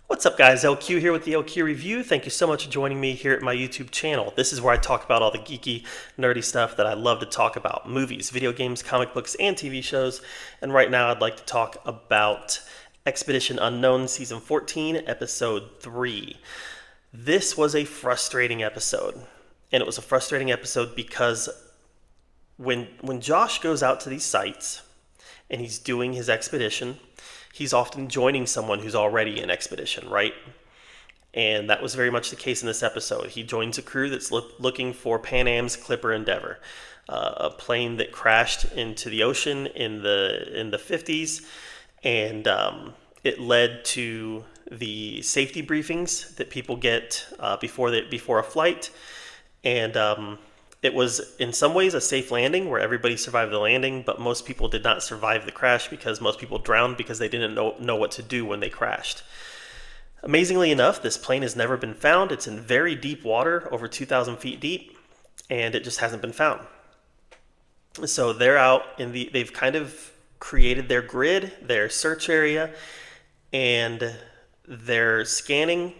What's up, guys? LQ here with the LQ Review. Thank you so much for joining me here at my YouTube channel. This is where I talk about all the geeky, nerdy stuff that I love to talk about. Movies, video games, comic books, and TV shows. And right now I'd like to talk about Expedition Unknown Season 14, Episode 3. This was a frustrating episode. And it was a frustrating episode because when Josh goes out to these sites and he's doing his expedition, he's often joining someone who's already in expedition, right? And that was very much the case in this episode. He joins a crew that's looking for Pan Am's Clipper Endeavor, a plane that crashed into the ocean in the 50s, and it led to the safety briefings that people get before a flight, and it was in some ways a safe landing where everybody survived the landing, but most people did not survive the crash because most people drowned because they didn't know what to do when they crashed. Amazingly enough, this plane has never been found. It's in very deep water, over 2,000 feet deep, and it just hasn't been found. So they're out they've kind of created their grid, their search area, and they're scanning,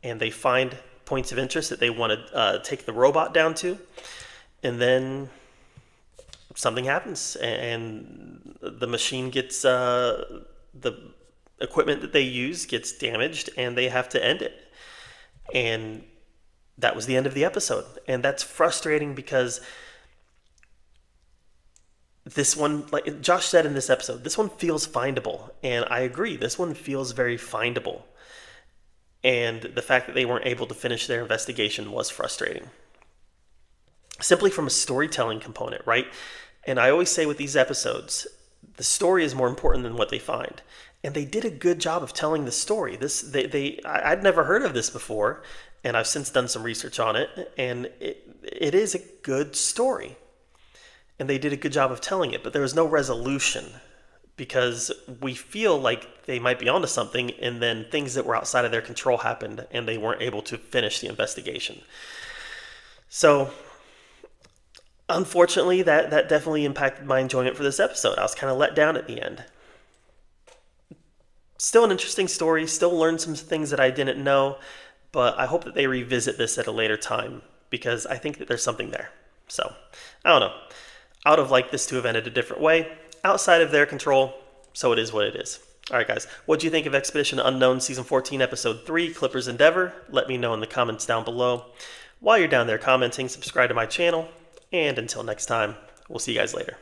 and they find points of interest that they want to take the robot down to, and then something happens and the machine gets the equipment that they use gets damaged and they have to end it. And that was the end of the episode, and that's frustrating because this one, like Josh said in this episode, this one feels findable, and I agree, this one feels very findable. And the fact that they weren't able to finish their investigation was frustrating. Simply from a storytelling component, right? And I always say with these episodes, the story is more important than what they find. And they did a good job of telling the story. I'd never heard of this before, and I've since done some research on it, and it is a good story. And they did a good job of telling it, but there was no resolution, because we feel like they might be onto something, and then things that were outside of their control happened, and they weren't able to finish the investigation. So, unfortunately, that definitely impacted my enjoyment for this episode. I was kind of let down at the end. Still an interesting story, still learned some things that I didn't know, but I hope that they revisit this at a later time, because I think that there's something there. So, I don't know. I would have liked this to have ended a different way. Outside of their control, so it is what it is. All right, guys, what do you think of Expedition Unknown Season 14, Episode 3, Clipper's Endeavor? Let me know in the comments down below. While you're down there commenting, subscribe to my channel, and until next time, we'll see you guys later.